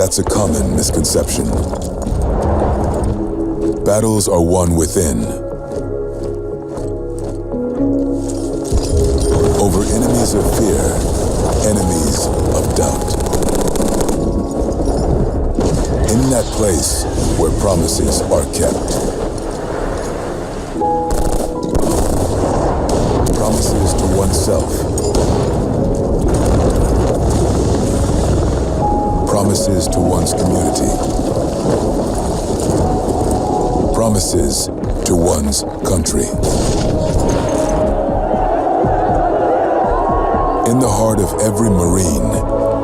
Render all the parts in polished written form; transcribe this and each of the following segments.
That's a common misconception. Battles are won within, over enemies of fear, enemies of doubt. In that place where promises are kept. Promises to oneself. Promises to one's community. Promises to one's country. In the heart of every Marine,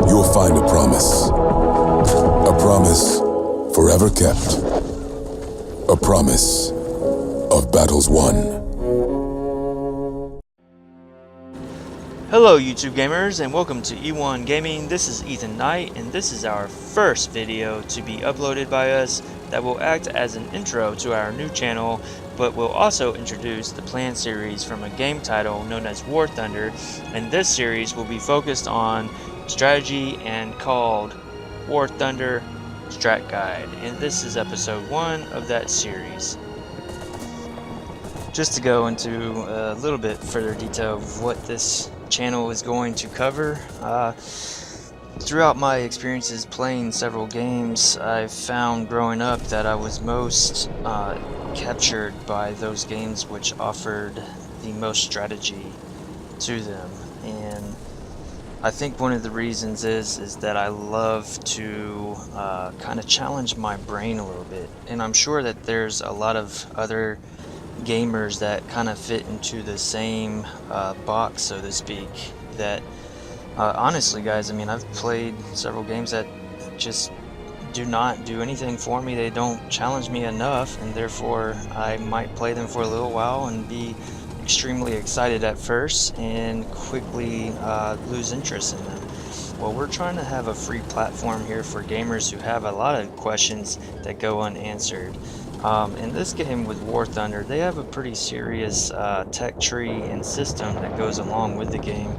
you'll find a promise. A promise forever kept. A promise of battles won. Hello YouTube gamers and welcome to E1 Gaming. This is Ethan Knight and this is our first video to be uploaded by us that will act as an intro to our new channel, but will also introduce the planned series from a game title known as War Thunder, and this series will be focused on strategy and called War Thunder Strat Guide, and this is episode 1 of that series. Just to go into a little bit further detail of what this channel is going to cover, throughout my experiences playing several games, I found growing up that I was most captured by those games which offered the most strategy to them, and I think one of the reasons is that I love to kind of challenge my brain a little bit, and I'm sure that there's a lot of other gamers that kind of fit into the same box, so to speak, that honestly guys, I mean, I've played several games that just do not do anything for me. They don't challenge me enough, and therefore I might play them for a little while and be extremely excited at first and quickly lose interest in them. Well, we're trying to have a free platform here for gamers who have a lot of questions that go unanswered. In this game with War Thunder, they have a pretty serious tech tree and system that goes along with the game,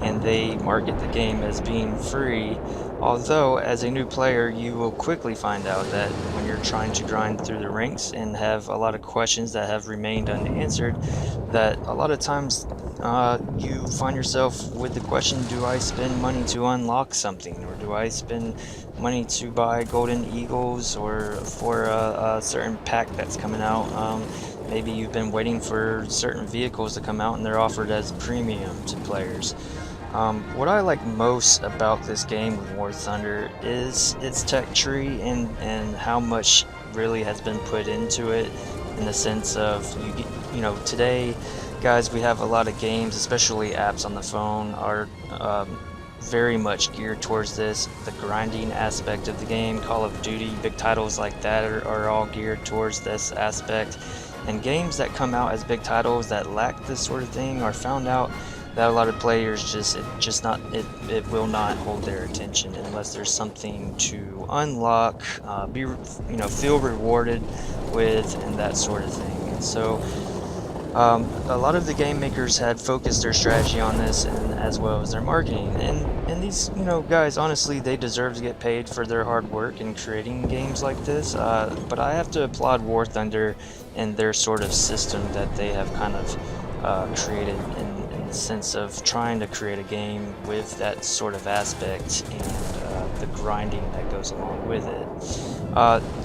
and they market the game as being free, although as a new player you will quickly find out that when you're trying to grind through the ranks and have a lot of questions that have remained unanswered, that a lot of times you find yourself with the question, do I spend money to unlock something, or do I spend money to buy golden eagles or for a certain pack that's coming out? Maybe you've been waiting for certain vehicles to come out and they're offered as premium to players. What I like most about this game with War Thunder is its tech tree and how much really has been put into it, in the sense of, you know, today guys, we have a lot of games, especially apps on the phone, are very much geared towards this, the grinding aspect of the game. Call of Duty, big titles like that are all geared towards this aspect, and games that come out as big titles that lack this sort of thing are found out that a lot of players it will not hold their attention unless there's something to unlock, feel rewarded with, and that sort of thing. And so a lot of the game makers had focused their strategy on this, and as well as their marketing, and these, you know, guys, honestly, they deserve to get paid for their hard work in creating games like this, but I have to applaud War Thunder and their sort of system that they have kind of created in the sense of trying to create a game with that sort of aspect and the grinding that goes along with it.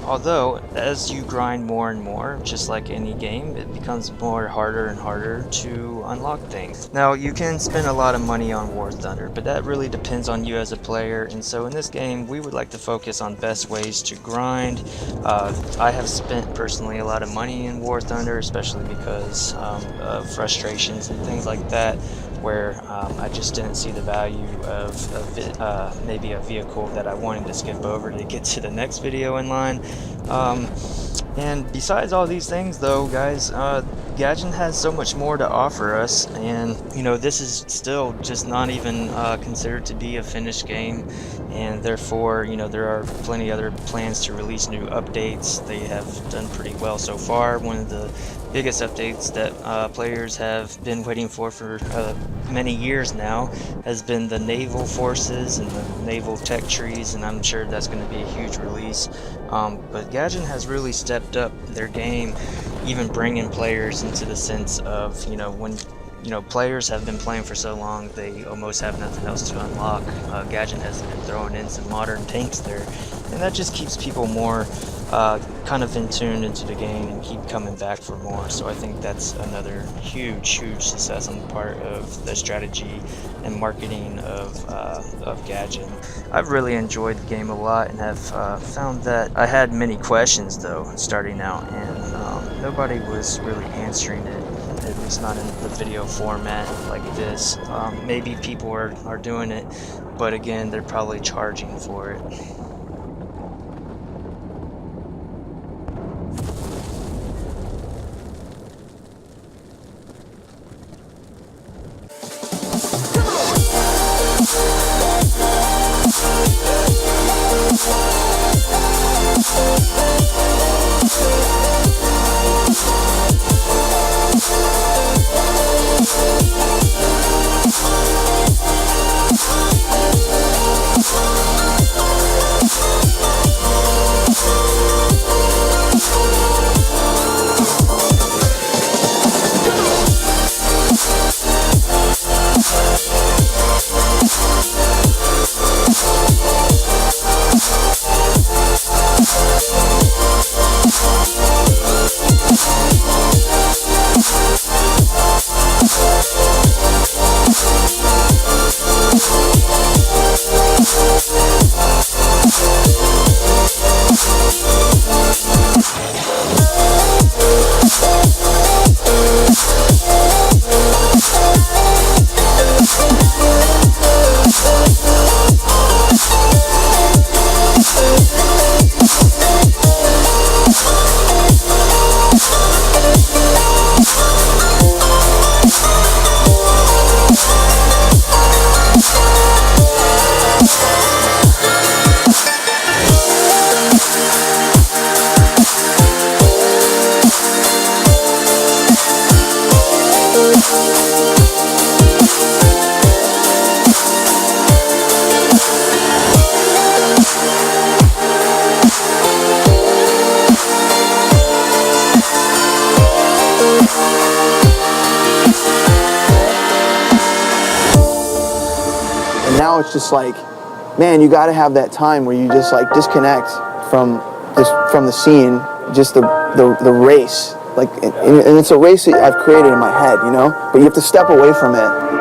Although as you grind more and more, just like any game, it becomes harder and harder to unlock things. Now, you can spend a lot of money on War Thunder, but that really depends on you as a player, and so in this game we would like to focus on best ways to grind. I have spent personally a lot of money in War Thunder, especially because of frustrations and things like that, where I just didn't see the value of maybe a vehicle that I wanted to skip over to get to the next video in line. And besides all these things though, guys, Gaijin has so much more to offer us, and you know, this is still just not even considered to be a finished game, and therefore, you know, there are plenty other plans to release new updates. They have done pretty well so far. One of the biggest updates that players have been waiting for many years now has been the naval forces and the naval tech trees, and I'm sure that's going to be a huge release. But Gaijin has really stepped up their game, even bringing players into the sense of, you know, when players have been playing for so long, they almost have nothing else to unlock. Gaijin has been throwing in some modern tanks there, and that just keeps people more kind of in tune into the game and keep coming back for more. So I think that's another huge success on the part of the strategy and marketing of Gaijin. I've really enjoyed the game a lot, and have found that I had many questions though starting out, and nobody was really answering it, at least not in the video format like this. Maybe people are doing it, but again, they're probably charging for it. Now it's just like, man, you got to have that time where you just like disconnect from the scene, just the race, like, and it's a race that I've created in my head, you know, but you have to step away from it